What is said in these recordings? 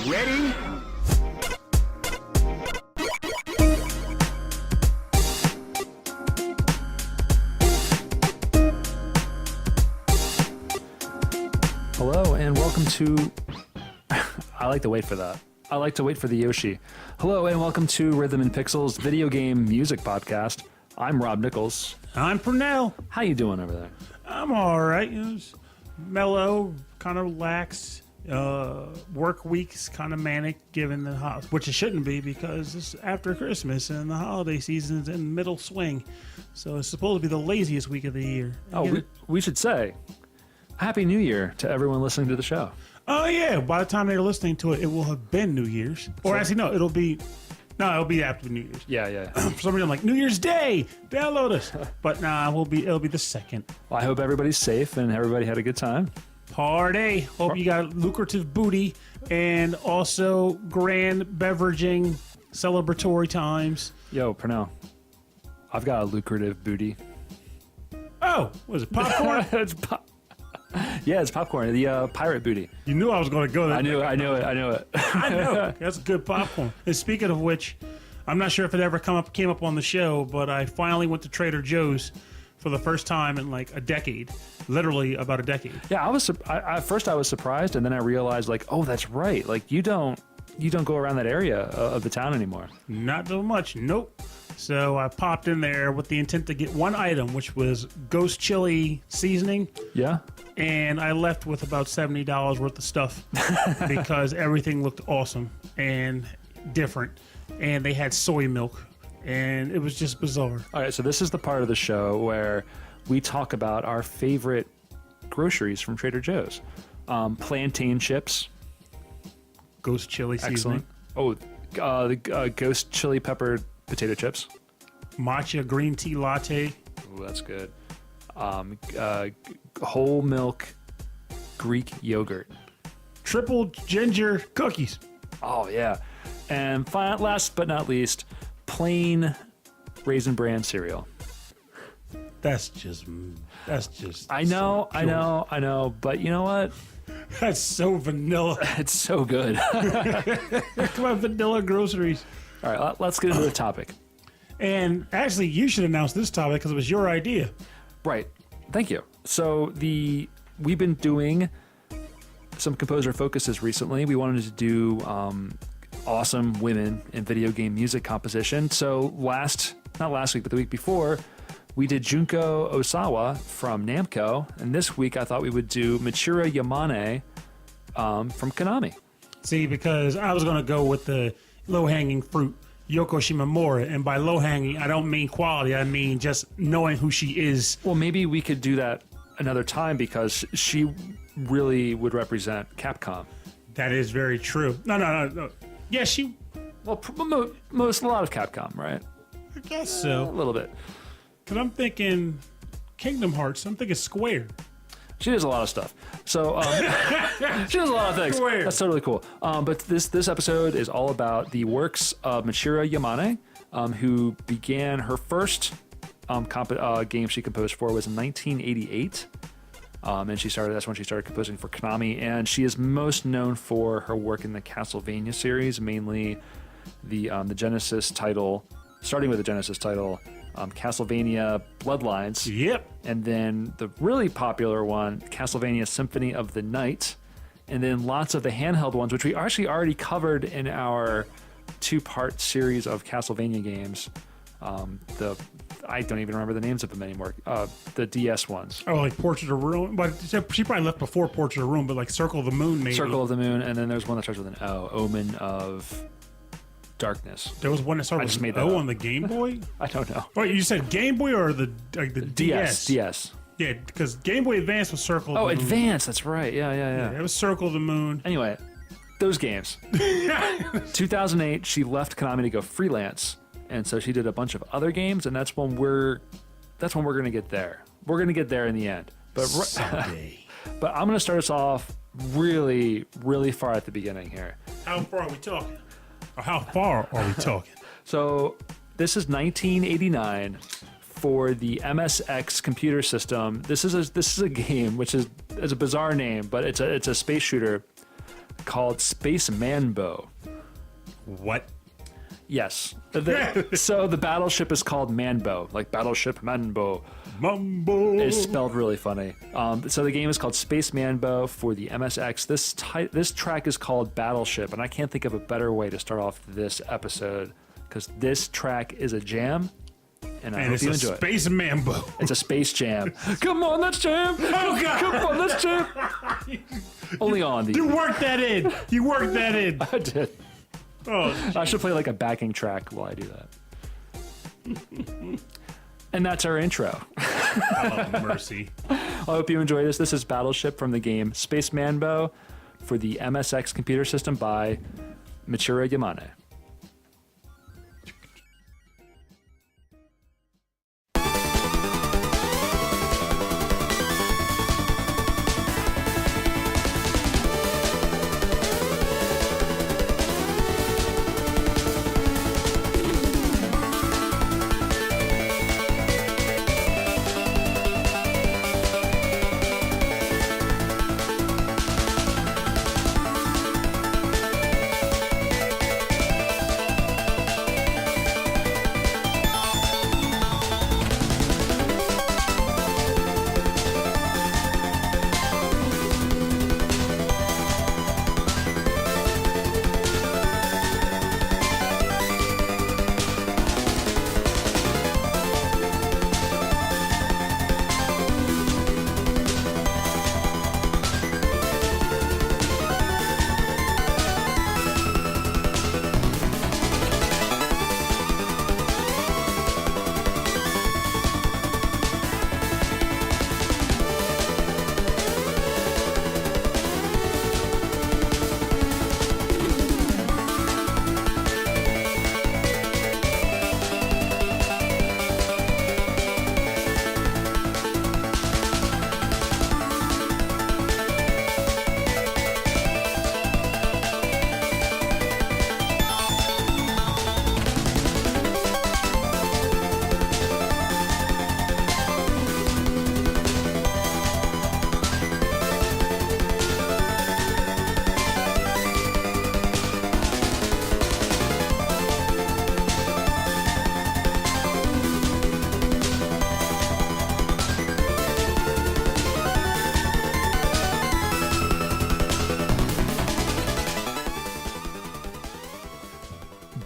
Ready? Hello and welcome to... I like to wait for that. I like to wait for the Yoshi. Hello and welcome to Rhythm and Pixels video game music podcast. I'm Rob Nichols. I'm Purnell. How you doing over there? I'm all right. It's mellow, kind of relaxed. Work week's kind of manic, given the which it shouldn't be because it's after Christmas and the holiday season's in middle swing. So it's supposed to be the laziest week of the year. We should say Happy New Year to everyone listening to the show. Oh yeah! By the time they're listening to it, it will have been New Year's. Or actually, no, it'll be after New Year's. Yeah. For some reason, I'm like New Year's Day. Download us. But nah, it'll be the second. Well, I hope everybody's safe and everybody had a good time. Party. Hope you got lucrative booty and also grand beveraging celebratory times. Yo, Purnell, I've got a lucrative booty. Oh, was it popcorn? Yeah, it's popcorn. The pirate booty. You knew I was going to go there. I knew it. I know. That's good popcorn. And speaking of which, I'm not sure if it ever came up on the show, but I finally went to Trader Joe's for the first time in like a decade. Literally about a decade. Yeah, at first I was surprised, and then I realized, like, oh, that's right. Like, you don't go around that area of the town anymore. Not so much. Nope. So I popped in there with the intent to get one item, which was ghost chili seasoning. Yeah. And I left with about $70 worth of stuff because everything looked awesome and different. And they had soy milk. And it was just bizarre. All right, so this is the part of the show where we talk about our favorite groceries from Trader Joe's. Plantain chips. Ghost chili seasoning. Excellent. Oh, the ghost chili pepper potato chips. Matcha green tea latte. Ooh, that's good. Whole milk Greek yogurt. Triple ginger cookies. Oh, yeah. And last but not least, plain Raisin Bran cereal. That's just. I know. But you know what? That's so vanilla. It's so good. Come on, vanilla groceries. All right, let's get into the topic. And actually, you should announce this topic because it was your idea. Right. Thank you. So we've been doing some composer focuses recently. We wanted to do awesome women in video game music composition. So not last week, but the week before, we did Junko Osawa from Namco. And this week, I thought we would do Michiru Yamane from Konami. See, because I was going to go with the low-hanging fruit, Yoko Shimomura. And by low-hanging, I don't mean quality. I mean just knowing who she is. Well, maybe we could do that another time because she really would represent Capcom. That is very true. No. Yeah, she... Well, a lot of Capcom, right? I guess so. A little bit. Because I'm thinking Kingdom Hearts. I'm thinking Square. She does a lot of stuff. So she does a lot of things. Square. That's totally cool. But this episode is all about the works of Michiru Yamane, who began her first game she composed for was in 1988. And that's when she started composing for Konami. And she is most known for her work in the Castlevania series, mainly the Genesis title, starting with the Genesis title, Castlevania Bloodlines. Yep. And then the really popular one, Castlevania Symphony of the Night. And then lots of the handheld ones, which we actually already covered in our two-part series of Castlevania games. I don't even remember the names of them anymore. The DS ones. Oh, like Portrait of Ruin? But she probably left before Portrait of Ruin, but like Circle of the Moon maybe. Circle of the Moon, and then there's one that starts with an O, Omen of Darkness. There was one that started with an O on the Game Boy? I don't know. Wait, you said Game Boy or the DS? DS. Yeah, because Game Boy Advance was Circle of the Moon. Oh, Advance, that's right. Yeah. It was Circle of the Moon. Anyway, those games. 2008, she left Konami to go freelance, and so she did a bunch of other games, and that's when we're gonna get there. We're gonna get there in the end. But someday. But I'm gonna start us off really, really far at the beginning here. How far are we talking? Or how far are we talking? So this is 1989 for the MSX computer system. This is a game which is a bizarre name, but it's a space shooter called Space Manbo. What? Yes. So the battleship is called Manbo, like Battleship Manbo. Mumbo. It's spelled really funny. So the game is called Space Manbo for the MSX. This track is called Battleship, and I can't think of a better way to start off this episode because this track is a jam, and I hope you enjoy it. Space Mambo. It's a space jam. Come on, let's jam. Oh, God. Come on, let's jam. Only on the. You worked that in. You worked that in. I did. Oh, I should play like a backing track while I do that. And that's our intro. oh, mercy. I hope you enjoy this. This is Battleship from the game Space Manbo for the MSX computer system by Michiru Yamane.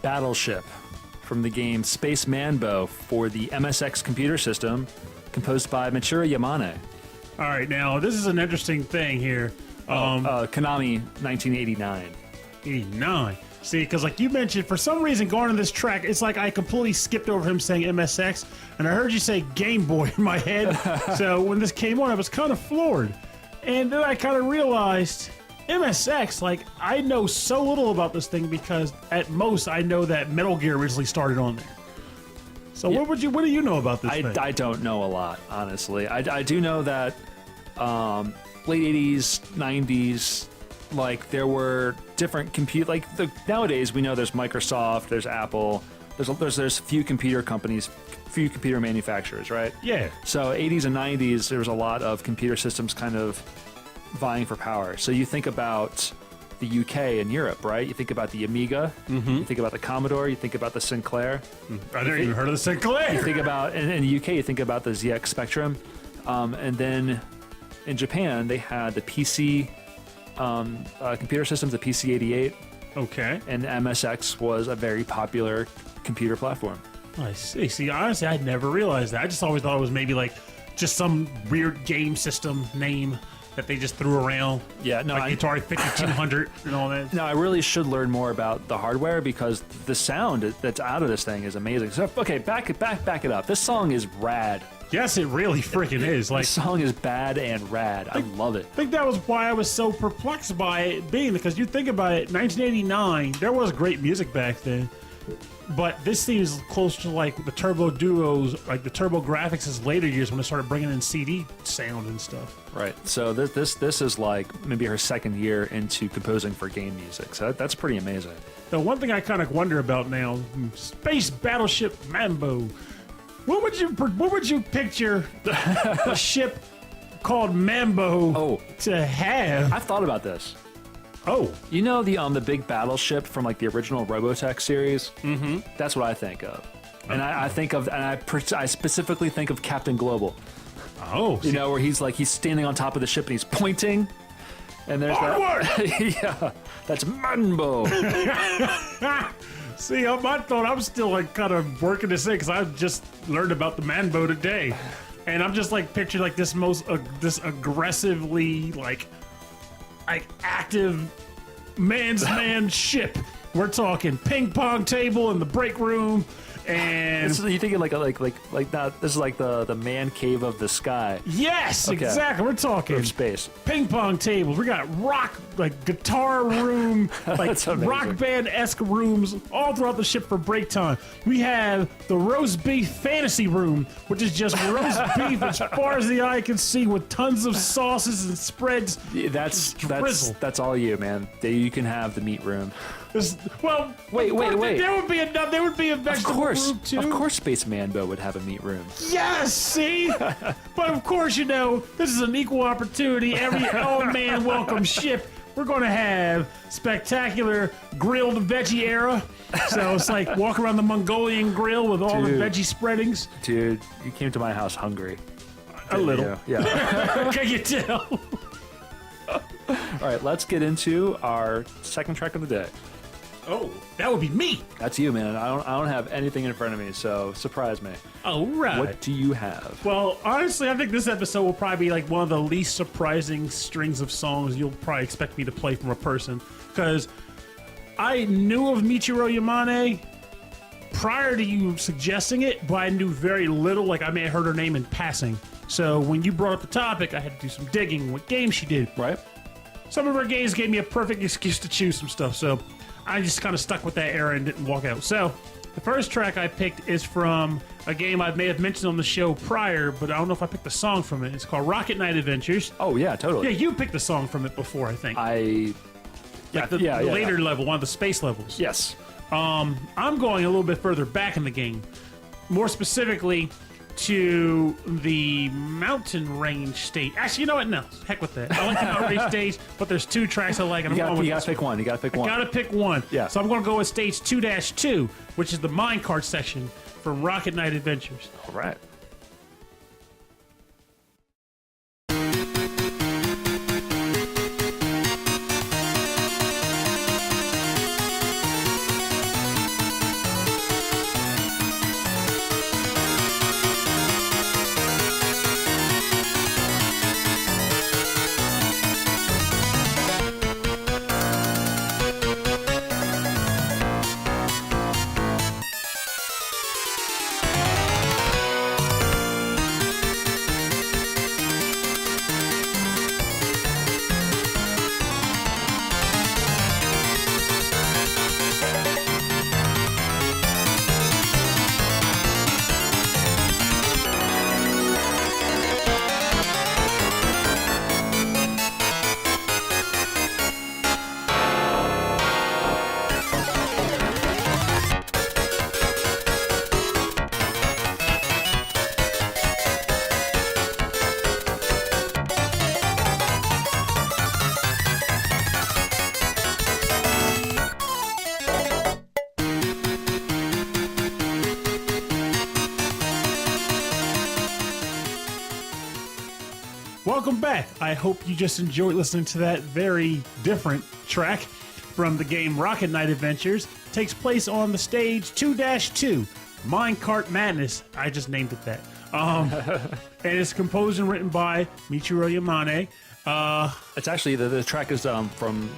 Battleship from the game Space Manbo for the MSX computer system, composed by Michiru Yamane. All right, now this is an interesting thing here. Konami, 1989. 89. See, because like you mentioned, for some reason going on this track, it's like I completely skipped over him saying MSX, and I heard you say Game Boy in my head. So when this came on, I was kind of floored. And then I kind of realized MSX, like I know so little about this thing because at most I know that Metal Gear originally started on there. So Yeah. what do you know about this thing? I don't know a lot, honestly. I do know that late 80s, 90s, like there were different nowadays we know there's Microsoft, there's Apple, there's few computer companies, few computer manufacturers, right? Yeah. So 80s and 90s, there was a lot of computer systems kind of vying for power. So you think about the UK and Europe, right? You think about the Amiga, you think about the Commodore, you think about the Sinclair. I never even heard of the Sinclair. You think about, in the UK, you think about the ZX Spectrum. And then in Japan, they had the PC computer systems, the PC-88. Okay. And MSX was a very popular computer platform. I see. See, honestly, I never realized that. I just always thought it was maybe like just some weird game system name that they just threw around. Yeah, no, like Atari 5200 and all that. No, I really should learn more about the hardware because the sound that's out of this thing is amazing. So, okay, back it up. This song is rad. Yes, it really freaking is. Like, This song is bad and rad. I love it. I think that was why I was so perplexed by it being, because you think about it, 1989, there was great music back then. But this seems close to like the Turbo Duos, like the Turbo Graphics' later years when they started bringing in CD sound and stuff. Right. So this is like maybe her second year into composing for game music. So that's pretty amazing. The one thing I kind of wonder about now, Space Battleship Mambo. What would you picture a ship called Mambo Oh. to have? I've thought about this. Oh, You know the big battleship from like the original Robotech series? Mm-hmm. That's what I think of. And I think of, and I specifically think of Captain Global. oh, You know, where he's standing on top of the ship and he's pointing. And there's that. Yeah, that's Manbo. see, I thought I was still like kind of working this in because I just learned about the Manbo today, and I'm just like picturing like this this aggressively like active man's man ship. We're talking ping pong table in the break room. And You thinking like that? This is like the man cave of the sky. yes, Okay. exactly. We're talking Of space. ping pong tables. We got guitar room, like That's amazing. rock band-esque rooms all throughout the ship for break time. We have the roast beef fantasy room, which is just roast beef as far as the eye can see with tons of sauces and spreads. Yeah, drizzle. that's all you, man. You can have the meat room. Well, Wait. There would be a vegetable room too. Of course, Space Manbo would have a meat room. Yes, see? But of course, you know, this is an equal opportunity, every all-man welcome ship. We're going to have spectacular grilled veggie era. So it's like walk around the Mongolian grill with all the Dude. veggie spreadings. Dude, you came to my house hungry. A little. Yeah. Can you tell? All right, let's get into our second track of the day. Oh, that would be me. That's you, man. I don't have anything in front of me, so surprise me. All right. What do you have? Well, honestly, I think this episode will probably be like one of the least surprising strings of songs you'll probably expect me to play from a person. Because I knew of Michiru Yamane prior to you suggesting it, but I knew very little. Like, I may have heard her name in passing. So when you brought up the topic, I had to do some digging, what games she did. Right? Some of her games gave me a perfect excuse to choose some stuff, so I just kind of stuck with that era and didn't walk out. So the first track I picked is from a game I may have mentioned on the show prior, but I don't know if I picked a song from it. It's called Rocket Knight Adventures. Oh yeah, totally. Yeah, you picked a song from it before, I think. Yeah, the yeah, later yeah. level, one of the space levels. Yes. I'm going a little bit further back in the game. More specifically to the mountain range stage. Actually, you know what? No, heck with that. I like the mountain range stage, but there's two tracks I like. And You I'm going with gotta this pick one. You gotta pick one. Gotta pick one. Yeah. So I'm going to go with stage 2-2, which is the minecart section from Rocket Knight Adventures. All right. Welcome back. I hope you just enjoyed listening to that very different track from the game Rocket Knight Adventures. Takes place on the stage 2-2, Minecart Madness. I just named it that. And it's composed and written by Michiru Yamane. It's actually the track is from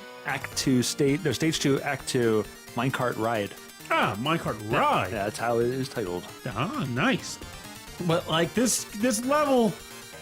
stage 2, Act 2, Minecart Ride. Minecart Ride. Yeah, that's how it is titled. Nice. But like this level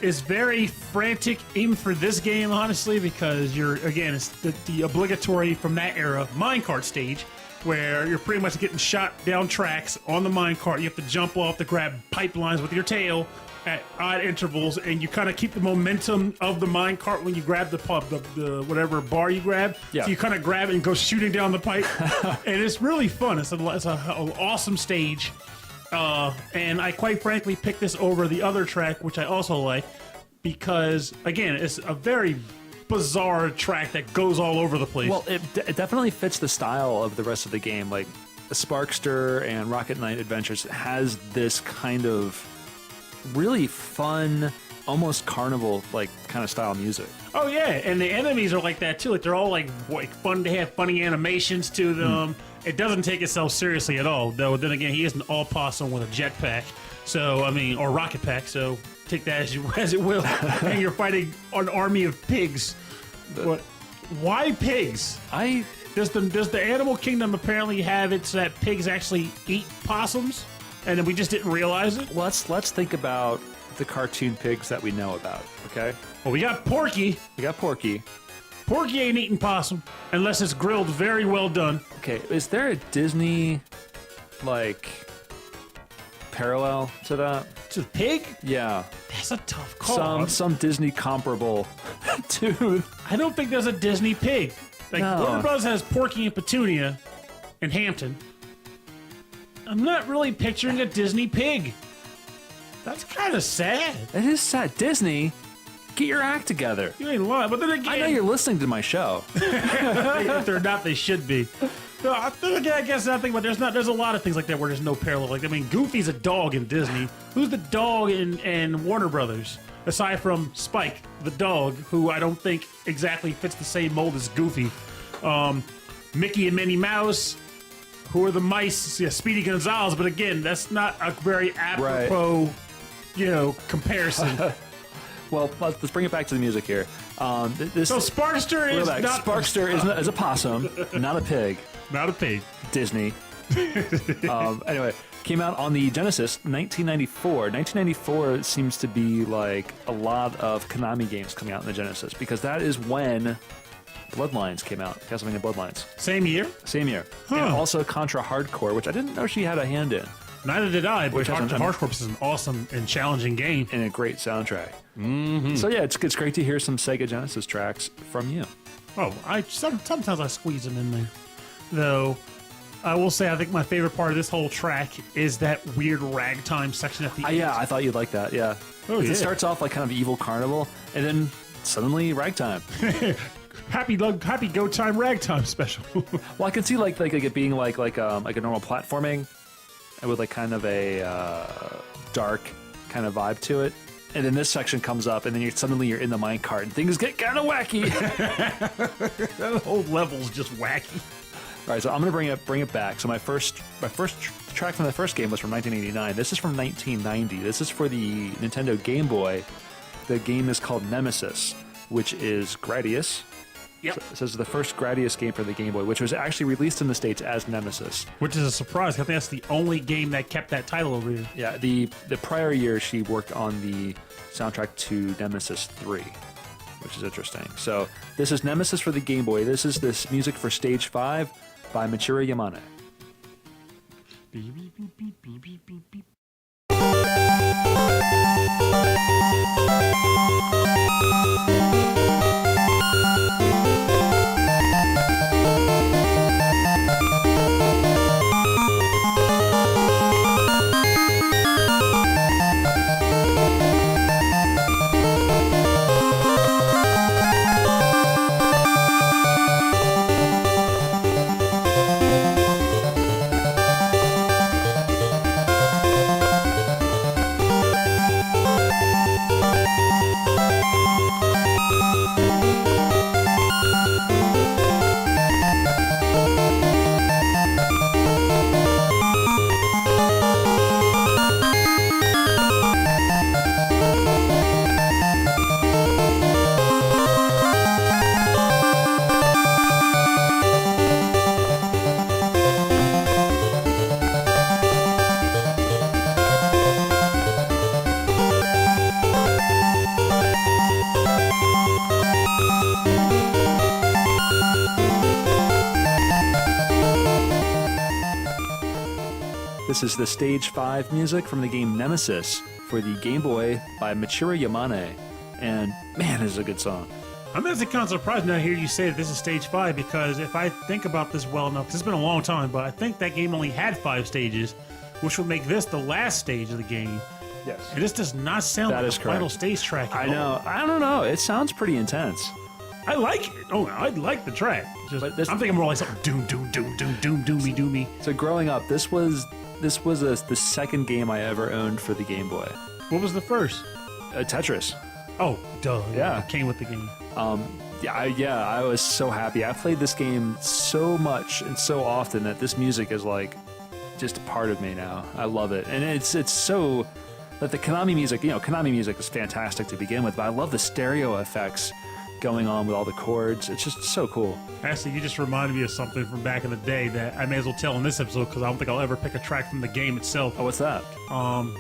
is very frantic even for this game, honestly, because it's the obligatory from that era minecart stage where you're pretty much getting shot down tracks on the minecart. You have to jump off to grab pipelines with your tail at odd intervals, and you kind of keep the momentum of the minecart when you grab the whatever bar you grab. Yeah. So you kind of grab it and go shooting down the pipe, and it's really fun. It's an awesome stage. And I quite frankly picked this over the other track, which I also like, because again, it's a very bizarre track that goes all over the place. Well, it definitely fits the style of the rest of the game. Like Sparkster and Rocket Knight Adventures has this kind of really fun, almost carnival like kind of style music. Oh yeah, and the enemies are like that too. Like they're all like fun to have funny animations to them. It doesn't take itself seriously at all. Though then again, he is an all possum with a jetpack. So I mean, or rocket pack. So take that as it will. And you're fighting an army of pigs. What? Why pigs? Does the animal kingdom apparently have it so that pigs actually eat possums, and then we just didn't realize it? Let's think about the cartoon pigs that we know about. Okay, Well, we got Porky. we got Porky. Porky ain't eating possum unless it's grilled very well done. Okay, is there a Disney like parallel to that? To the pig? Yeah, That's a tough call. some Disney comparable to. I don't think there's a Disney pig. Like No. Warner Bros. Has Porky and Petunia in Hampton. I'm not really picturing a Disney pig. That's kind of sad. It is sad. Disney, get your act together. You ain't lying, but then again, I know you're listening to my show. if they're not, they should be. No, I guess I think, but there's a lot of things like that where there's no parallel. Like I mean, Goofy's a dog in Disney. Who's the dog in Warner Brothers? Aside from Spike, the dog, who I don't think exactly fits the same mold as Goofy. Mickey and Minnie Mouse, who are the mice? Yeah, Speedy Gonzales, but again, that's not a very apropos, comparison. Well, let's bring it back to the music here. This So Sparkster is Relax. not Sparkster is a possum, not a pig. not a pig. Disney. Anyway, came out on the Genesis 1994. 1994 seems to be like a lot of Konami games coming out in the Genesis because that is when Bloodlines came out. Castlevania Bloodlines. Same year? Same year. Huh. And also Contra Hardcore, which I didn't know she had a hand in. Neither did I, but Which has Hard Corps is an awesome and challenging game. And a great soundtrack. Mm-hmm. So yeah, it's great to hear some Sega Genesis tracks from you. Oh, sometimes I squeeze them in there. Though, I will say I think my favorite part of this whole track is that weird ragtime section at the end. Yeah, I thought you'd like that. Yeah. Oh, yeah. It starts off like kind of evil carnival, and then suddenly ragtime. Happy Go Time Ragtime special. Well, I can see like it being like a normal platforming, with like kind of a dark kind of vibe to it. And then this section comes up, and then suddenly you're in the minecart, and things get kind of wacky. The whole level's just wacky. All right, so I'm gonna bring it back. So my first track from the first game was from 1989. This is from 1990. This is for the Nintendo Game Boy. The game is called Nemesis, which is Gradius. Yep. So this is the first Gradius game for the Game Boy, which was actually released in the States as Nemesis. Which is a surprise. I think that's the only game that kept that title over here. Yeah, the prior year she worked on the soundtrack to Nemesis 3, which is interesting. So this is Nemesis for the Game Boy. This is this music for Stage 5 by Michiru Yamane. Beep, beep, beep, beep, beep, beep, beep, beep. This is the Stage 5 music from the game Nemesis for the Game Boy by Michiru Yamane. And man, this is a good song. I'm actually kind of surprised now to hear you say that this is Stage 5 because if I think about this well enough, 'cause it's been a long time, but I think that game only had 5 stages, which would make this the last stage of the game. Yes. And this does not sound That like is the final correct. stage track at I all. know. I don't know. It sounds pretty intense. I like it. Oh, I like the track. Just, But this- I'm thinking more like something doom, doomy, doomy. So growing up, this was the second game I ever owned for the Game Boy. What was the first? Tetris. Oh, duh. Yeah. It came with the game. I was so happy. I played this game so much and so often that this music is like just a part of me now. I love it, and it's so that the Konami music. Konami music is fantastic to begin with, but I love the stereo effects going on with all the chords. It's just so cool. Actually, you just reminded me of something from back in the day that I may as well tell in this episode because I don't think I'll ever pick a track from the game itself. Oh, what's that?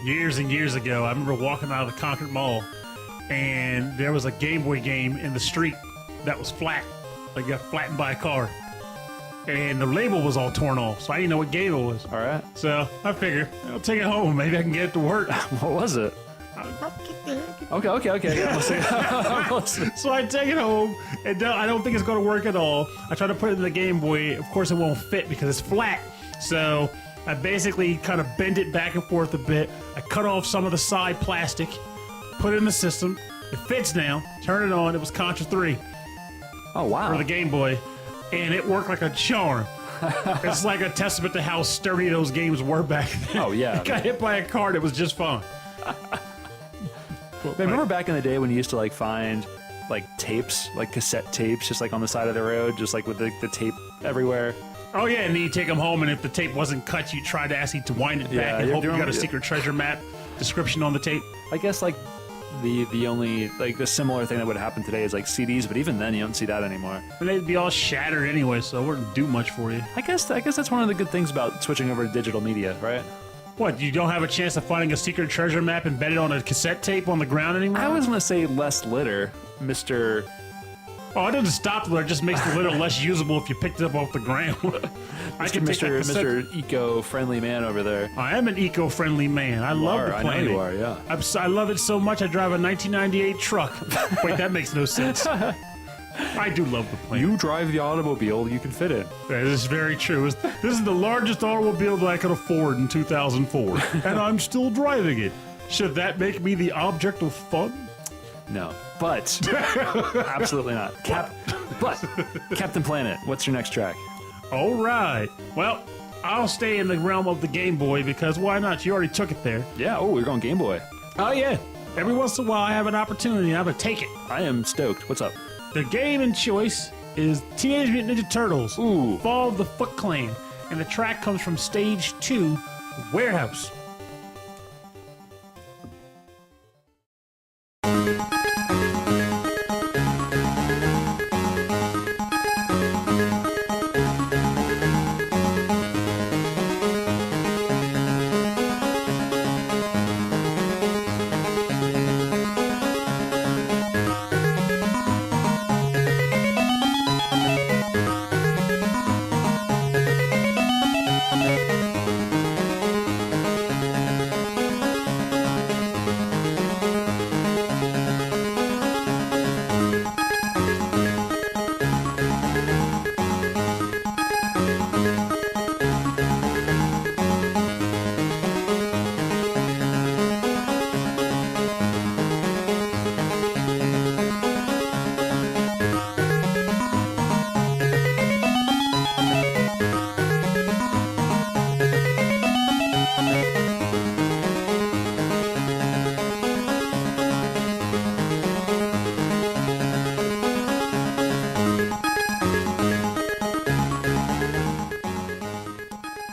Years and years ago, I remember walking out of the Concord Mall, and there was a Game Boy game in the street that was flat, like got flattened by a car, and the label was all torn off, so I didn't know what game it was. All right. So I figured I'll take it home. Maybe I can get it to work. What was it? Okay. Yeah, we'll see. So I take it home, and I don't think it's going to work at all. I try to put it in the Game Boy. Of course, it won't fit because it's flat. So I basically kind of bend it back and forth a bit. I cut off some of the side plastic, put it in the system. It fits now. Turn it on. It was Contra 3 Oh wow. for the Game Boy, and it worked like a charm. It's like a testament to how sturdy those games were back then. Oh, yeah. It got hit by a car, and it was just fine. Man, remember back in the day when you used to like find like tapes, like cassette tapes, just like on the side of the road, just like with the tape everywhere? Oh yeah, and then you take them home, and if the tape wasn't cut, you try to actually to wind it back Yeah, and you hope you got a remember- secret treasure map description on the tape. I guess like the only like the similar thing that would happen today is like CDs, but even then you don't see that anymore. And they'd be all shattered anyway, so it wouldn't do much for you. I guess that's one of the good things about switching over to digital media, right? What, you don't have a chance of finding a secret treasure map embedded on a cassette tape on the ground anymore? I was gonna say less litter, Mr. Oh, it doesn't stop the litter, it just makes the litter less usable if you picked it up off the ground. I can take that cassette. Mr. Eco-friendly man over there. I am an eco-friendly man. I love the I planet. know you are, yeah. I love it so much I drive a 1998 truck. Wait, that makes no sense. I do love the planet. You drive the automobile you can fit in. That is very true. This is the largest automobile that I could afford in 2004, and I'm still driving it. Should that make me the object of fun? No, but absolutely not. But Captain Planet, what's your next track? All right. Well, I'll stay in the realm of the Game Boy because why not? You already took it there. Yeah. Oh, we're going Game Boy. Oh, yeah. Every once in a while, I have an opportunity. I'm going to take it. I am stoked. What's up? The game in choice is Teenage Mutant Ninja Turtles, Ooh. Fall of the Foot Clan, and the track comes from Stage 2, Warehouse.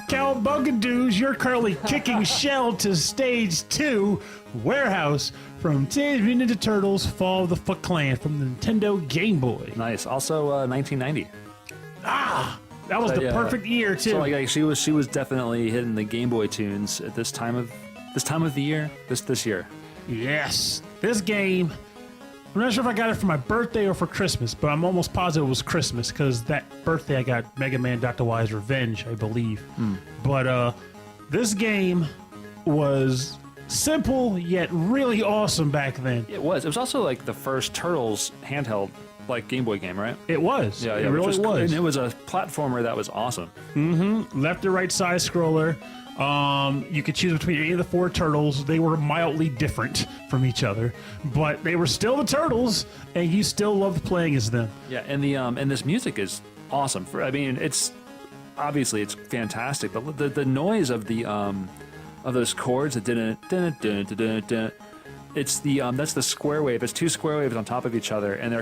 Cowbugadoos, you're currently kicking shell to Stage 2, Warehouse, from Teenage Mutant Ninja Turtles, Fall of the Foot Clan, from the Nintendo Game Boy. Nice. Also, 1990. That was the yeah. perfect year, too. So like she was definitely hitting the Game Boy tunes at this time of the year. This year. Yes. This game, I'm not sure if I got it for my birthday or for Christmas, but I'm almost positive it was Christmas because that birthday I got Mega Man Dr. Y's Revenge, I believe. But this game was simple yet really awesome back then. It was. It was also like the first Turtles handheld like Game Boy game, right? It was. Yeah, it which really was. And it was a platformer that was awesome. Left to right side scroller. You could choose between any of the 4 turtles. They were mildly different from each other, but they were still the turtles, and you still loved playing as them. Yeah, and the and this music is awesome. I mean, it's obviously it's fantastic, but the noise of the of those chords that didn't. It's the that's the square wave. It's 2 square waves on top of each other, and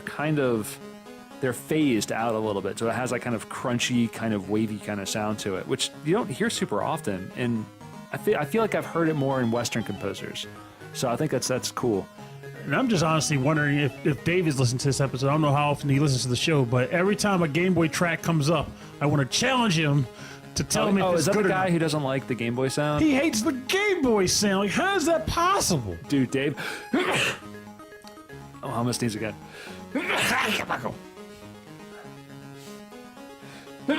they're phased out a little bit, so it has that kind of crunchy, kind of wavy kind of sound to it, which you don't hear super often. And I feel like I've heard it more in Western composers, so I think that's cool. And I'm just honestly wondering if Dave is listening to this episode. I don't know how often he listens to the show, but every time a Game Boy track comes up, I want to challenge him to tell me if it's is that good the or guy not. who doesn't like the Game Boy sound? He hates the Game Boy sound. Like, how is that possible? Dude, Dave. Oh, I almost sneeze again. Oh,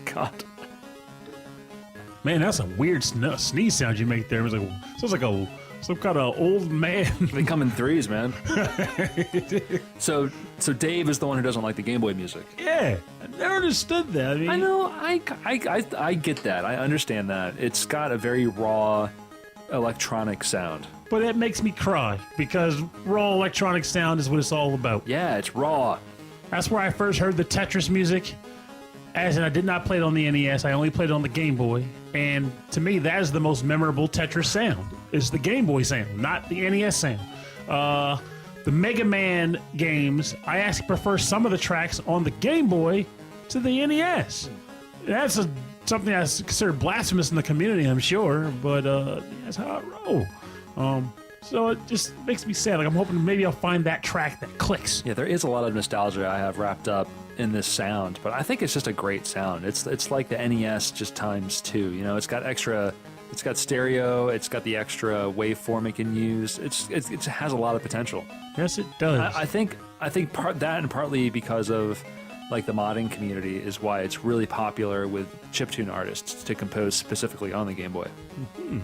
God. Man, that's a weird sneeze sound you make there. It was like sounds like some kind of old man. They come in threes, man. So Dave is the one who doesn't like the Game Boy music. Yeah, I never understood that. I mean, I know. I get that. I understand that. It's got a very raw electronic sound. but it makes me cry because raw electronic sound is what it's all about. Yeah, it's raw. That's where I first heard the Tetris music. As in, I did not play it on the NES. I only played it on the Game Boy. And to me, that is the most memorable Tetris sound, is the Game Boy sound, not the NES sound. The Mega Man games, I actually prefer some of the tracks on the Game Boy to the NES. That's something that's considered blasphemous in the community, I'm sure, but that's how I roll. So it just makes me sad. Like, I'm hoping maybe I'll find that track that clicks. Yeah, there is a lot of nostalgia I have wrapped up in this sound, but I think it's just a great sound. It's like the NES just times two. You know, it's got stereo, it's got the extra waveform it can use. It has a lot of potential. Yes, it does. I think part that and partly because of like the modding community is why it's really popular with chiptune artists to compose specifically on the Game Boy. Mm-hmm.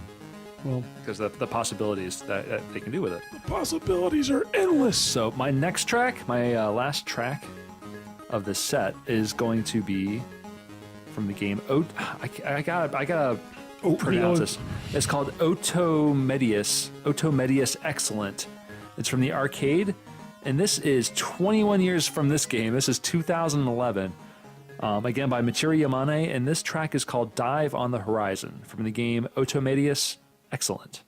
Well, because the possibilities that they can do with it. the possibilities are endless. So my next track, my last track of this set is going to be from the game. I gotta pronounce this. It's called Otomedius Excellent. It's from the arcade, and this is 21 years from this game. This is 2011. Again by Michiru Yamane, and this track is called Dive on the Horizon from the game Otomedius Excellent.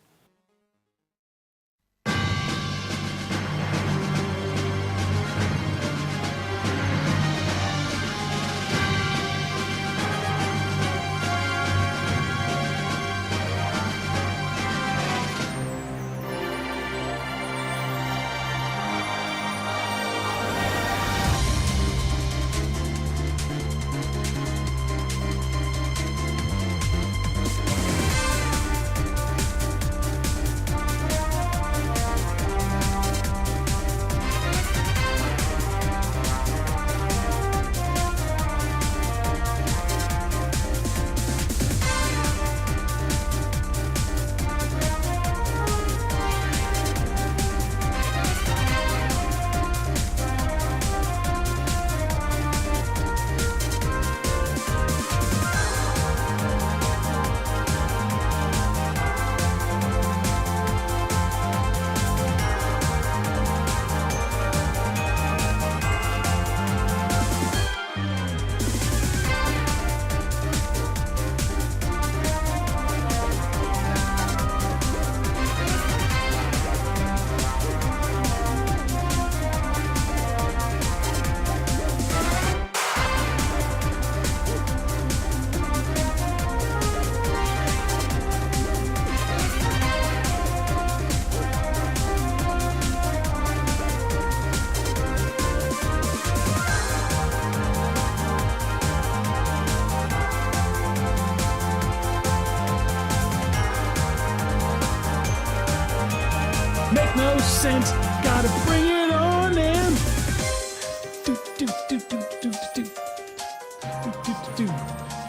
Make no sense, gotta bring it on in.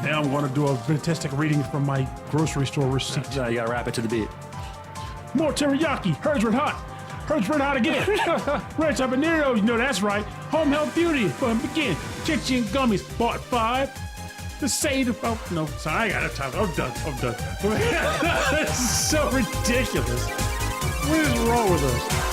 Now I'm going to do a fantastic reading from my grocery store receipt. No, you gotta wrap it to the beat. More teriyaki, hers red hot. Hers red hot again. Red habanero, you know that's right. Home health beauty, fun begin. Chinchin gummies, bought 5. to say the no, sorry, I got time. I'm done. It's so ridiculous. What is wrong with us?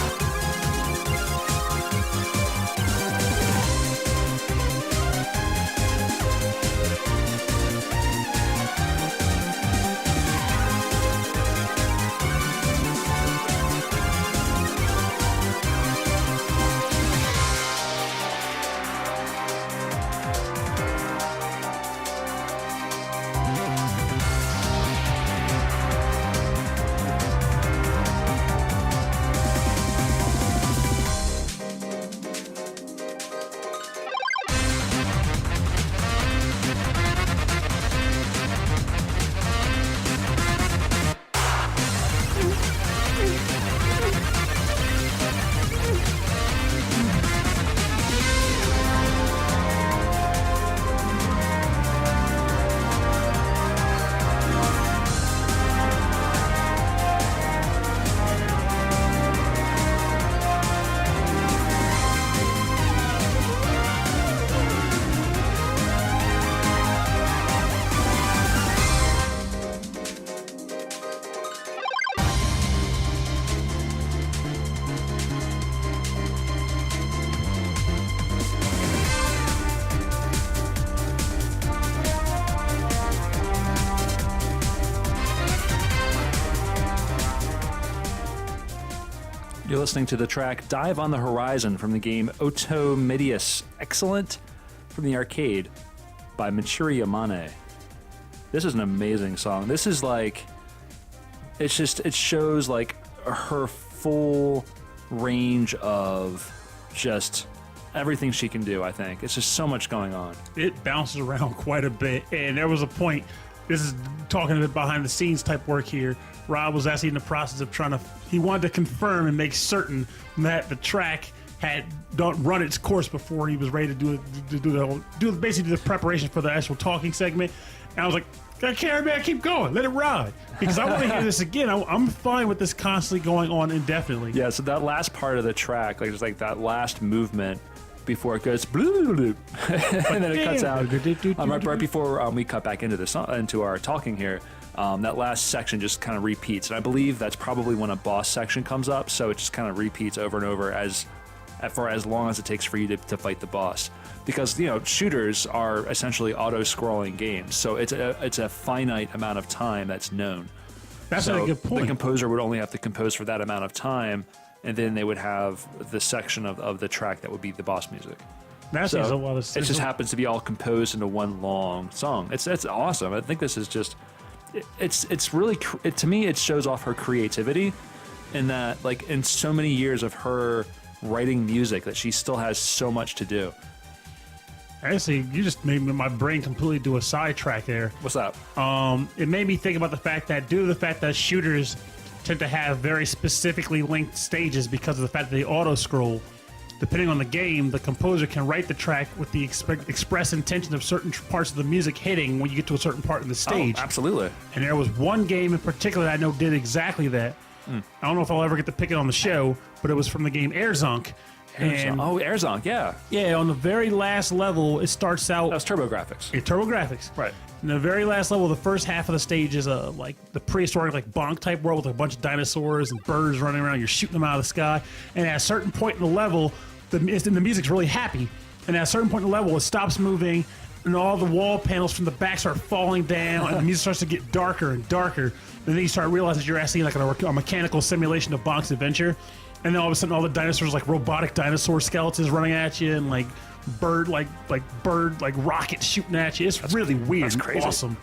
You're listening to the track Dive on the Horizon from the game Otomedius Excellent from the arcade by Michiru Yamane. This is an amazing song. This is like, it shows like her full range of just everything she can do, I think. It's just so much going on. It bounces around quite a bit, and there was a point, this is talking a bit behind the scenes type work here, Rob was actually in the process of he wanted to confirm and make certain that the track had don't run its course before he was ready to do basically the preparation for the actual talking segment. And I was like, I can't, man, keep going, let it ride, because I want to hear this again. I'm fine with this constantly going on indefinitely. Yeah, so that last part of the track, like just like that last movement before it goes and then it cuts out right before we cut back into the song, into our talking here. That last section just kind of repeats, and I believe that's probably when a boss section comes up, so it just kind of repeats over and over for as long as it takes for you to fight the boss. Because, you know, shooters are essentially auto-scrolling games, so it's a finite amount of time that's known. That's so a good point. The composer would only have to compose for that amount of time, and then they would have the section of the track that would be the boss music. That so makes a lot of sense. It just happens to be all composed into one long song. It's awesome. I think this is just... It's really, to me, it shows off her creativity in that, like, in so many years of her writing music, that she still has so much to do. Actually, you just made my brain completely do a sidetrack there. What's up? It made me think about the fact that due to the fact that shooters tend to have very specifically linked stages because of the fact that they auto-scroll, depending on the game, the composer can write the track with the express intention of certain parts of the music hitting when you get to a certain part in the stage. Oh, absolutely. And there was one game in particular that I know did exactly that. I don't know if I'll ever get to pick it on the show, but it was from the game Airzonk. Airzonk, yeah. Yeah, on the very last level, it starts out... That was TurboGrafx. Yeah, TurboGrafx. Right. In the very last level, the first half of the stage is like the prehistoric, like bonk type world with a bunch of dinosaurs and birds running around. You're shooting them out of the sky. And at a certain point in the level, the music's really happy. And at a certain point in the level, it stops moving, and all the wall panels from the back start falling down, and the music starts to get darker and darker. And then you start realizing you're actually like a mechanical simulation of Bonk's adventure. And then all of a sudden, all the dinosaurs, like robotic dinosaur skeletons running at you, and like bird rockets shooting at you. It's really weird. That's crazy. Awesome.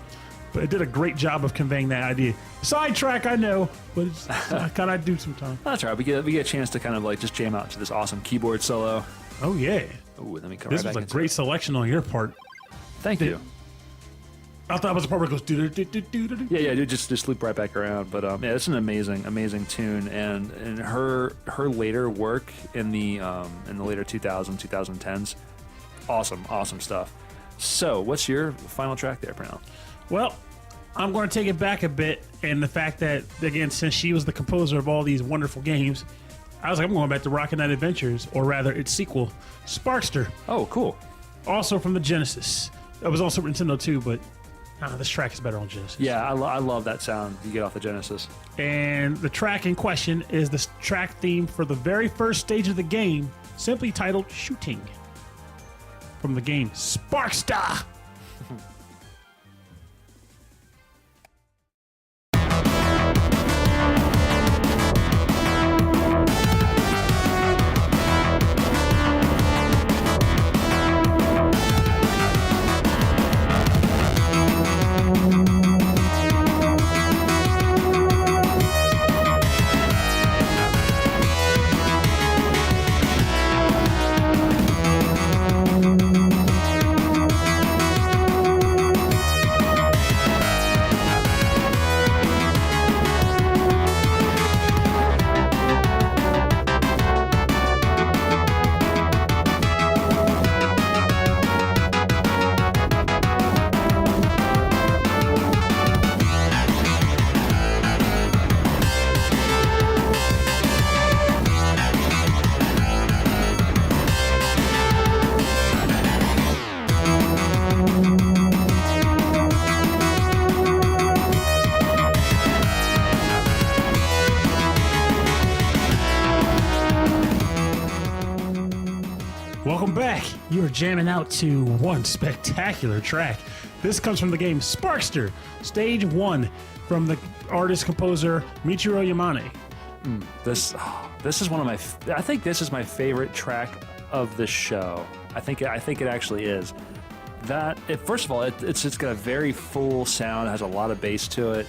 But it did a great job of conveying that idea. Sidetrack, I know, but it's kind of do sometimes. That's all right. We get a chance to kind of like just jam out to this awesome keyboard solo. Oh yeah. Ooh, let me come This right was back a into great it. selection on your part. Thank you. I thought it was the part where it goes do do do do do. Yeah, dude, just loop right back around. But yeah, it's an amazing tune, and her later work in the later 2010s, awesome stuff. So, what's your final track there, Pernell? Well, I'm going to take it back a bit, and the fact that, again, since she was the composer of all these wonderful games, I was like, I'm going back to Rocket Knight Adventures, or rather its sequel, Sparkster. Oh, cool. Also from the Genesis. It was on Super Nintendo too, but this track is better on Genesis. Yeah, I love that sound you get off the Genesis. And the track in question is the track theme for the very first stage of the game, simply titled Shooting, from the game Sparkstar. Welcome back. You are jamming out to one spectacular track. This comes from the game Sparkster, Stage 1, from the artist-composer Michiru Yamane. This is one of my. I think this is my favorite track of the show. I think it actually is. First of all, it's got a very full sound. It has a lot of bass to it,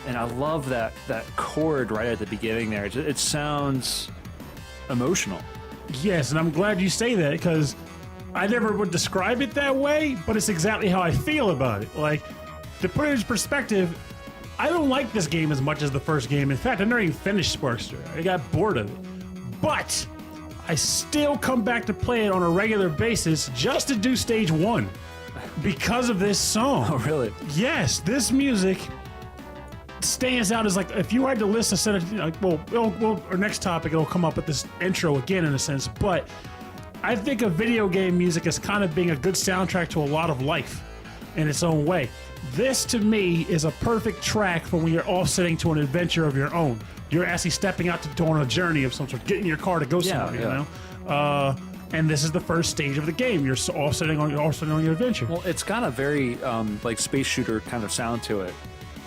and I love that chord right at the beginning there. It sounds emotional. Yes, and I'm glad you say that because I never would describe it that way, but it's exactly how I feel about it. Like, to put it in perspective, I don't like this game as much as the first game. In fact, I never even finished Sparkster. I got bored of it. But I still come back to play it on a regular basis just to do Stage 1 because of this song. Oh, really? Yes, this music stands out as, like, if you had to list a set of, our next topic, it'll come up with this intro again in a sense, but I think of video game music as kind of being a good soundtrack to a lot of life in its own way. This, to me, is a perfect track for when you're offsetting to an adventure of your own. You're actually stepping out to go on a journey of some sort, getting your car to go somewhere, you know? And this is the first stage of the game. You're offsetting on your adventure. Well, it's got a very like space shooter kind of sound to it,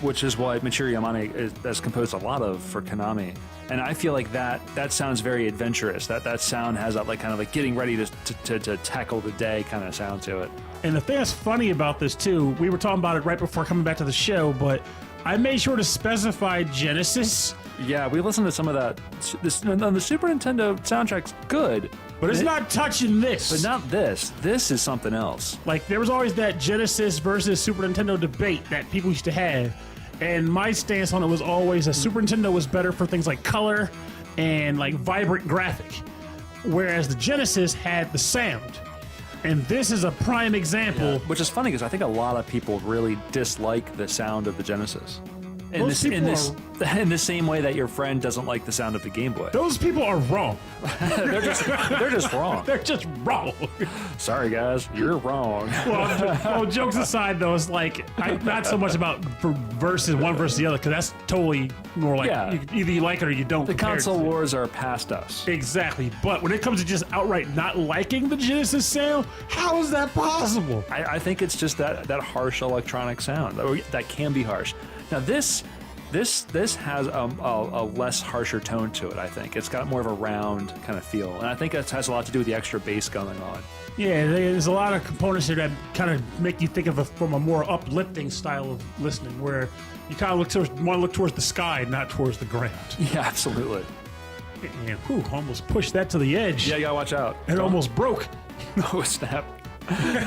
which is what Michiru Yamane has composed a lot of for Konami. And I feel like that sounds very adventurous. That sound has that like kind of like getting ready to tackle the day kind of sound to it. And the thing that's funny about this too, we were talking about it right before coming back to the show, but I made sure to specify Genesis. Yeah, we listened to some of that. On the Super Nintendo soundtrack's good, but it's not touching this. But not this. This is something else. Like, there was always that Genesis versus Super Nintendo debate that people used to have. And my stance on it was always that Super Nintendo was better for things like color and like vibrant graphic, whereas the Genesis had the sound. And this is a prime example. Yeah, which is funny because I think a lot of people really dislike the sound of the Genesis. In the same way that your friend doesn't like the sound of the Game Boy. Those people are wrong. they're just wrong. They're just wrong. Sorry, guys, you're wrong. Well, jokes aside, though, it's like not so much about one versus the other, because that's totally more like either you like it or you don't. The console wars are past us. Exactly, but when it comes to just outright not liking the Genesis sound, how is that possible? I think it's just that harsh electronic sound that can be harsh. Now this has a less harsher tone to it, I think. It's got more of a round kind of feel. And I think that has a lot to do with the extra bass going on. Yeah, there's a lot of components here that kind of make you think of it from a more uplifting style of listening, where you kind of want to look towards the sky, not towards the ground. Yeah, absolutely. And almost pushed that to the edge. Yeah, you gotta watch out. It almost broke. Oh, snap.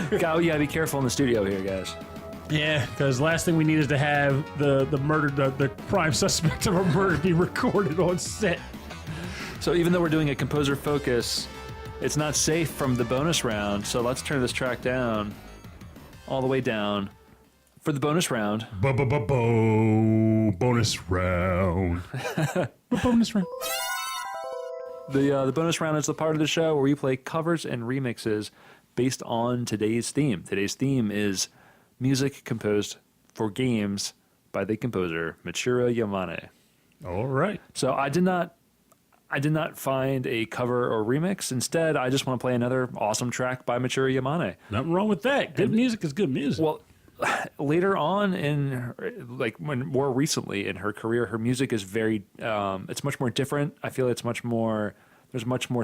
You gotta be careful in the studio here, guys. Yeah, because last thing we need is to have the prime suspect of a murder be recorded on set. So even though we're doing a composer focus, it's not safe from the bonus round. So let's turn this track down, all the way down, for the bonus round. Bonus round. Bonus round. The bonus round is the part of the show where we play covers and remixes based on today's theme. Today's theme is music composed for games by the composer Michiru Yamane. All right. So I did not find a cover or remix. Instead, I just want to play another awesome track by Michiru Yamane. Nothing wrong with that. Good music is good music. Well, later on more recently in her career, her music is very, it's much more different. I feel there's much more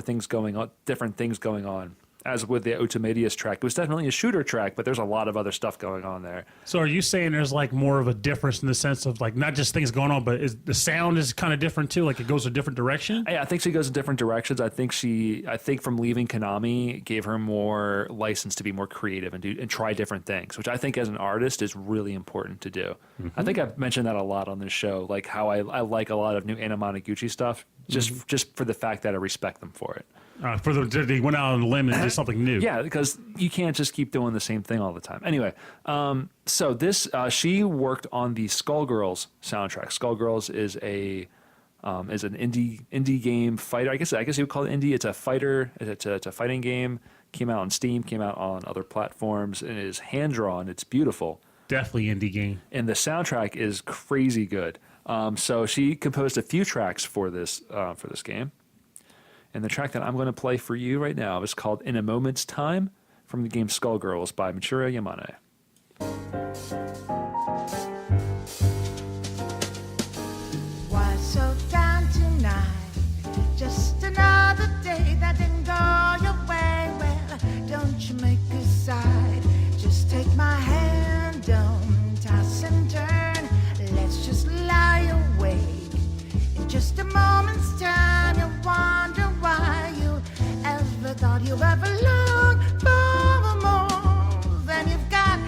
things going on, different things going on. As with the Automedius track, it was definitely a shooter track, but there's a lot of other stuff going on there. So are you saying there's like more of a difference in the sense of like not just things going on, but the sound is kind of different too? Like it goes a different direction? I think she goes in different directions. I think from leaving Konami gave her more license to be more creative and try different things, which I think as an artist is really important to do. I think I've mentioned that a lot on this show, like how I like a lot of new Anamanaguchi stuff, just for the fact that I respect them for it. They went out on a limb and did something new. Yeah, because you can't just keep doing the same thing all the time. Anyway, so this she worked on the Skullgirls soundtrack. Skullgirls is an indie game fighter. I guess you would call it indie. It's a fighter. It's a fighting game. Came out on Steam. Came out on other platforms. And it is hand drawn. It's beautiful. Definitely indie game. And the soundtrack is crazy good. So she composed a few tracks for this game. And the track that I'm going to play for you right now is called In a Moment's Time from the game Skullgirls by Michiru Yamane. Why so down tonight? Just another day that didn't go your way. Well, don't you make a side. Just take my hand, don't toss and turn. Let's just lie awake. In just a moment's time, you'll wonder why you ever thought you ever longed for more than you've got.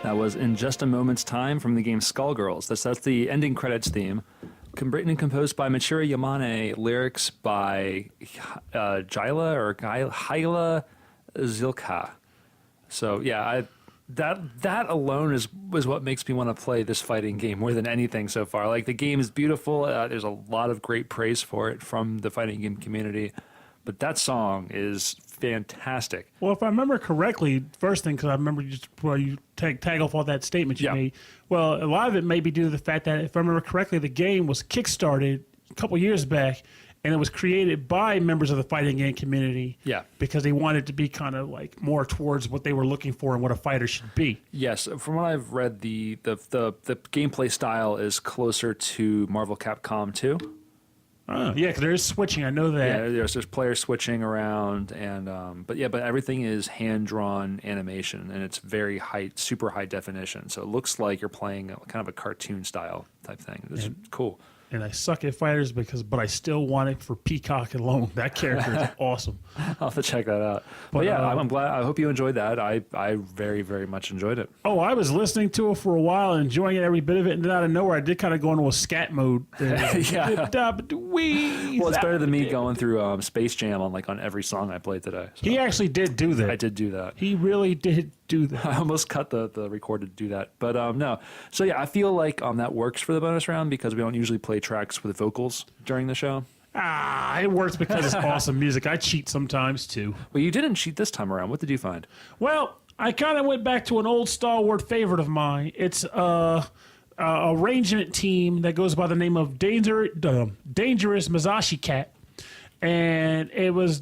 That was In Just a Moment's Time from the game Skullgirls. That's the ending credits theme. Written and composed by Michiru Yamane, lyrics by Hyla Zilka. So yeah, that alone is what makes me want to play this fighting game more than anything so far. Like, the game is beautiful. There's a lot of great praise for it from the fighting game community, but that song is fantastic. Well, if I remember correctly, first thing, because I remember you tag off all that statement you made. Well, a lot of it may be due to the fact that, if I remember correctly, the game was kickstarted a couple years back, and it was created by members of the fighting game community. Yeah. Because they wanted to be kind of like more towards what they were looking for and what a fighter should be. Yes, from what I've read, the gameplay style is closer to Marvel Capcom 2. Oh, yeah, because there is switching. I know that. Yeah, there's players switching around, and but everything is hand-drawn animation, and it's very super high definition. So it looks like you're playing kind of a cartoon style type thing. It's cool. And I suck at fighters but I still want it for Peacock alone. That character is awesome. I'll have to check that out. But yeah, I'm glad. I hope you enjoyed that. I very, very much enjoyed it. Oh, I was listening to it for a while, enjoying it, every bit of it, and then out of nowhere, I did kind of go into a scat mode. Yeah. Well, it's better than me going through Space Jam on every song I played today. So. He actually did do that. I did do that. He really did do that. I almost cut the record to do that, but no. So yeah, I feel like that works for the bonus round because we don't usually play tracks with vocals during the show. It works because it's awesome music. I cheat sometimes too. Well, you didn't cheat this time around. What did you find? Well, I kind of went back to an old stalwart favorite of mine. It's a arrangement team that goes by the name of Dangerous Mezashi Cat, and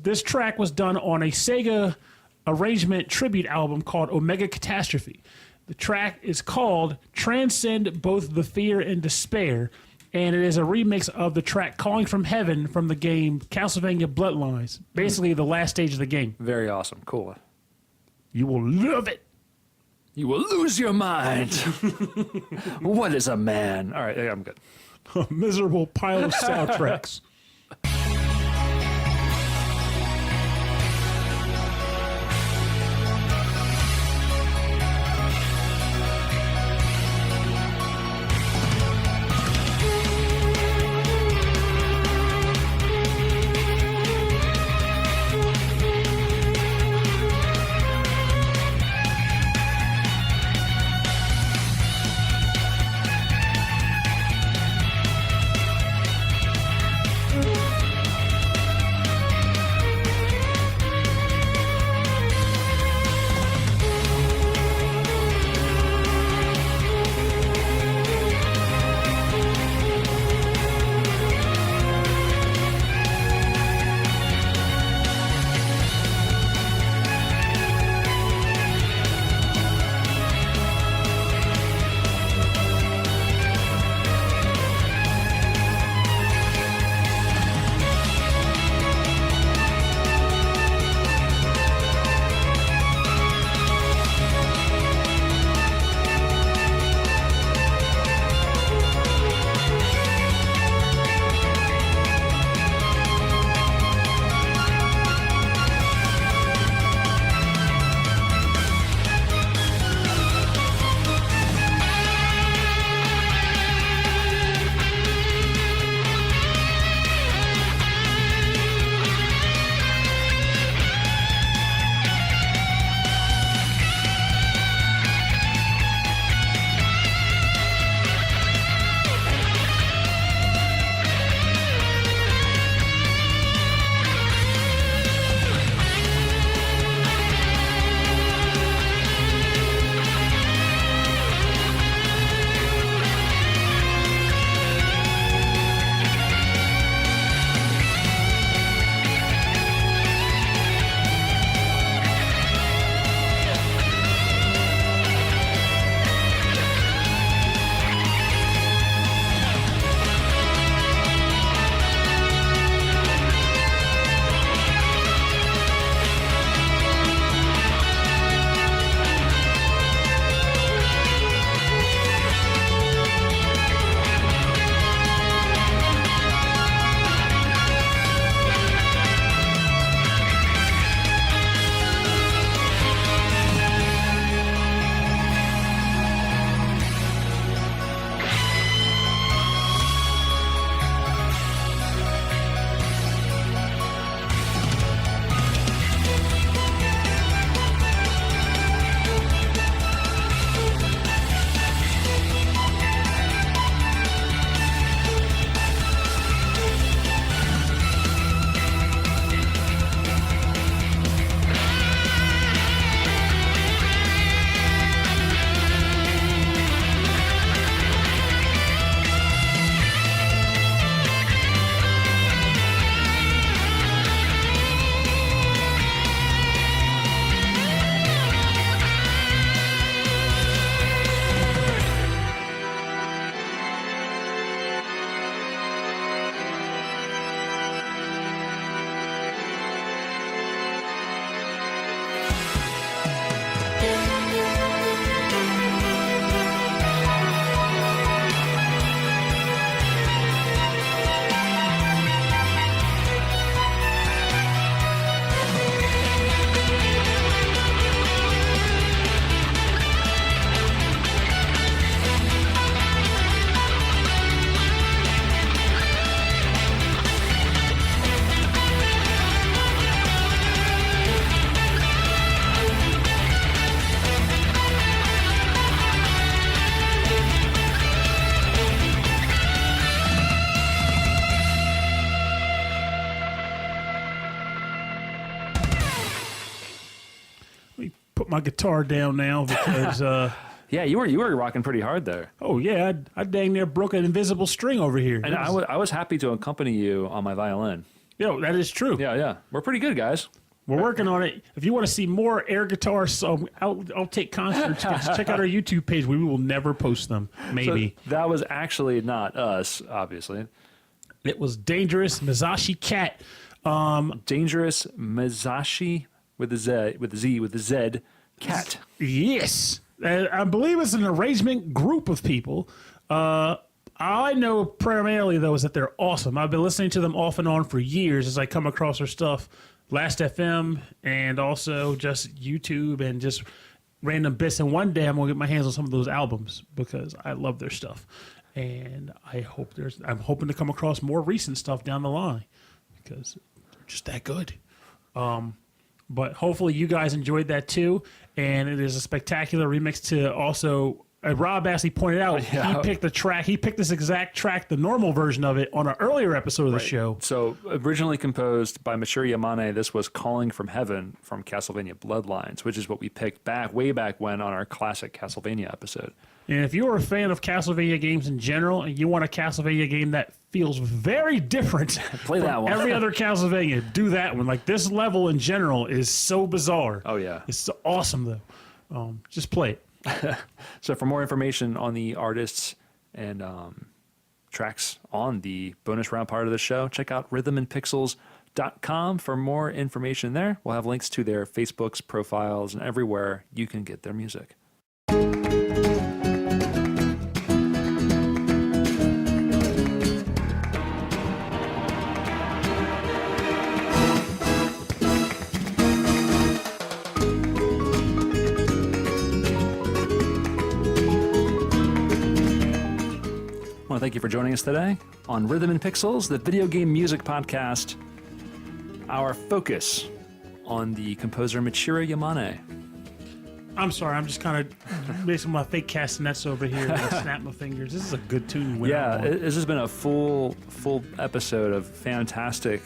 this track was done on a Sega arrangement tribute album called Omega Catastrophe. The track is called Transcend Both the Fear and Despair, and it is a remix of the track Calling from Heaven from the game Castlevania Bloodlines, basically the last stage of the game. Very awesome. Cool. You will love it. You will lose your mind. What is a man? All right, I'm good. A miserable pile of soundtracks. put my guitar down now because Yeah, you were rocking pretty hard there. oh yeah, I dang near broke an invisible string over here. And I was happy to accompany you on my violin. Yo, that is true. Yeah. We're pretty good, guys. We're working on it. If you want to see more air guitar outtake concerts, just check out our YouTube page. We will never post them. Maybe. So that was actually not us, obviously. It was Dangerous Mezashi Cat. Dangerous Mezashi with the Z, Cat. Yes. I believe it's an arrangement group of people. I know primarily, though, is that they're awesome. I've been listening to them off and on for years as I come across their stuff. Last FM and also just YouTube and just random bits. And one day I'm going to get my hands on some of those albums because I love their stuff. And I'm hoping to come across more recent stuff down the line because they're just that good. But hopefully you guys enjoyed that too. And it is a spectacular remix to also, Rob actually pointed out, he picked the track, he picked this exact track, the normal version of it, on an earlier episode of the show. So originally composed by Michiru Yamane, this was Calling from Heaven from Castlevania Bloodlines, which is what we picked way back when on our classic Castlevania episode. And if you're a fan of Castlevania games in general, and you want a Castlevania game that feels very different Play that one. every other Castlevania, do that one. Like, this level in general is so bizarre. Oh, yeah. It's so awesome, though. Just play it. So for more information on the artists and tracks on the bonus round part of the show, check out rhythmandpixels.com for more information there. We'll have links to their Facebooks, profiles, and everywhere you can get their music. I want to thank you for joining us today on Rhythm and Pixels, the video game music podcast. Our focus on the composer Michiru Yamane. I'm sorry, I'm just kind of making my fake castanets over here and snap my fingers. This is a good tune. This has been a full episode of fantastic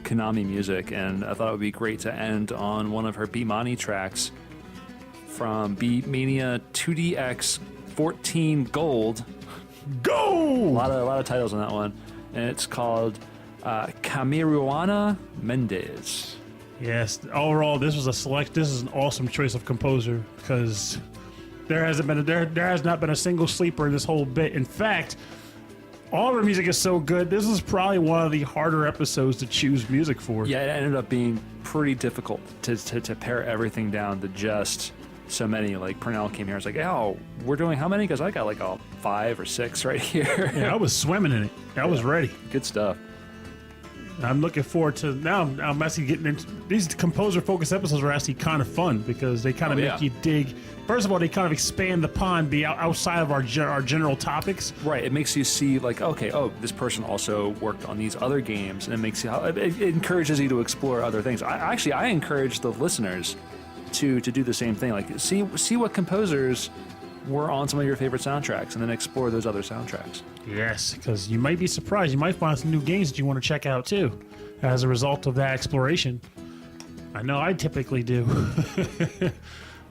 Konami music, and I thought it would be great to end on one of her Beatmani tracks from Beatmania 2DX 14 Gold. Go! A lot of titles on that one, and it's called Camiruana Mendez. Yes, overall, this is an awesome choice of composer because there has not been a single sleeper in this whole bit. In fact, all of her music is so good. This is probably one of the harder episodes to choose music for. Yeah, it ended up being pretty difficult to pare everything down to just so many. Like, Purnell came here and was like, oh, we're doing how many? Because I got like 5 or 6 right here. Yeah, I was swimming in it. I was ready. Good stuff. I'm looking forward to now. I'm actually getting into these composer-focused episodes are actually kind of fun because they kind of make you dig. First of all, they kind of expand the pond, be outside of our general topics. Right. It makes you see like, okay, this person also worked on these other games, and it encourages you to explore other things. I encourage the listeners to do the same thing. Like, see what composers were on some of your favorite soundtracks, and then explore those other soundtracks. Yes, because you might be surprised. You might find some new games that you want to check out too, as a result of that exploration. I know I typically do.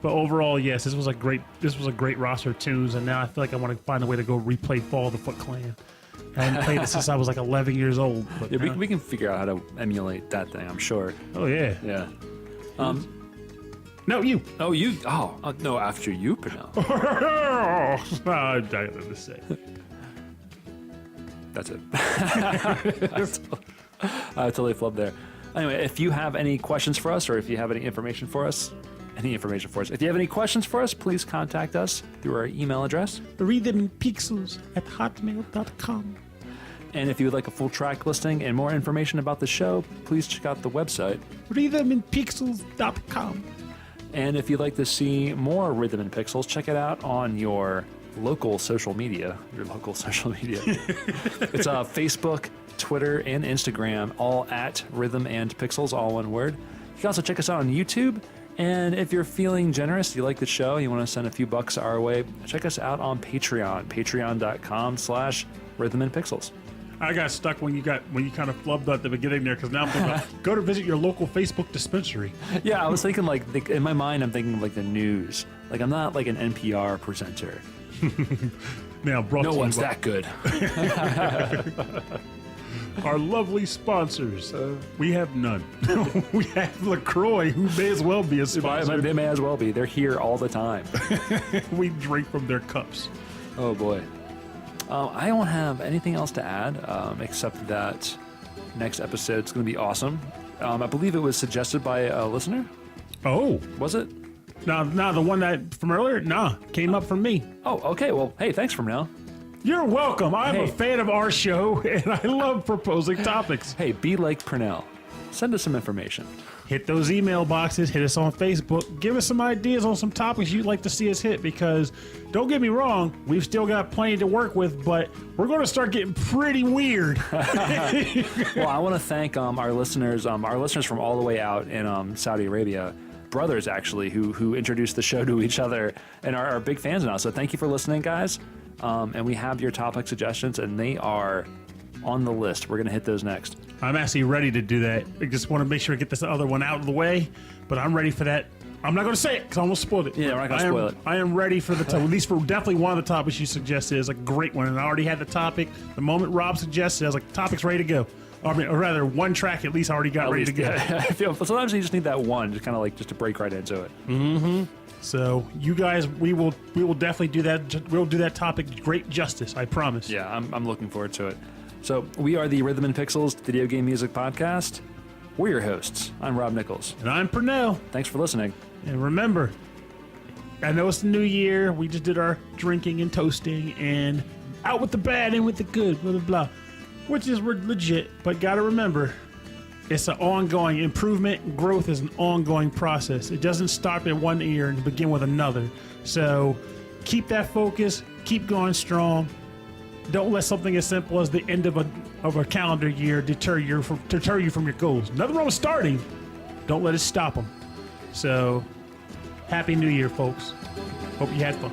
But overall, yes, this was a great roster of tunes, and now I feel like I want to find a way to go replay Fall of the Foot Clan. I hadn't played it since I was like 11 years old. But yeah, we can figure out how to emulate that thing, I'm sure. Oh yeah. Yeah. No, you. Oh, you. Oh, no, after you, Purnell. I don't know to say. That's it. I totally flubbed there. Anyway, if you have any questions for us, or if you have any information for us, if you have any questions for us, please contact us through our email address. rhythmandpixels@hotmail.com. And if you would like a full track listing and more information about the show, please check out the website. rhythmandpixels.com. And if you'd like to see more Rhythm and Pixels, check it out on your local social media. It's Facebook, Twitter, and Instagram, all at Rhythm and Pixels, all one word. You can also check us out on YouTube. And if you're feeling generous, you like the show, you want to send a few bucks our way, check us out on Patreon, patreon.com/Rhythm and Pixels. I got stuck when you kind of flubbed at the beginning there because now I'm thinking about, go to visit your local Facebook dispensary. Yeah, I was thinking like in my mind, I'm thinking like the news. Like I'm not like an NPR presenter. Now, brought No to you one's by that good. our lovely sponsors. We have none. We have LaCroix, who may as well be a sponsor. They may as well be. They're here all the time. We drink from their cups. Oh boy. I don't have anything else to add except that next episode's going to be awesome. I believe it was suggested by a listener. Oh, Was it? no, the one that from earlier, came up from me. Oh, okay. Well, hey, thanks from now. You're welcome. I'm a Hey. fan of our show, and I love proposing topics. Hey, be like Purnell. Send us some information. Hit those email boxes, hit us on Facebook, give us some ideas on some topics you'd like to see us hit, because don't get me wrong, we've still got plenty to work with, but we're going to start getting pretty weird. Well, I want to thank our listeners from all the way out in Saudi Arabia, brothers actually, who introduced the show to each other and are big fans now. So thank you for listening, guys. And we have your topic suggestions, and they are on the list. We're going to hit those next. I'm actually ready to do that. I just want to make sure I get this other one out of the way, but I'm ready for that. I'm not going to say it because I almost spoiled it. Yeah, we're not gonna spoil it. I am ready for at least for definitely one of the topics you suggested is a great one, and I already had the topic. The moment Rob suggested, I was like, the topic's ready to go. Or rather, one track at least I already got ready to go. I feel sometimes you just need that one, just kind of like just to break right into it. So you guys, we will definitely do that. We'll do that topic great justice. I promise. Yeah, I'm looking forward to it. So we are the Rhythm and Pixels video game music podcast. We're your hosts. I'm Rob Nichols. And I'm Purnell. Thanks for listening. And remember, I know it's the new year. We just did our drinking and toasting and out with the bad, in with the good, blah, blah, blah. Which is legit, but gotta remember, it's an ongoing improvement. Growth is an ongoing process. It doesn't stop at one ear and begin with another. So keep that focus, keep going strong. Don't let something as simple as the end of a calendar year deter you from your goals. Nothing wrong with starting. Don't let it stop them. So, Happy New Year, folks. Hope you had fun.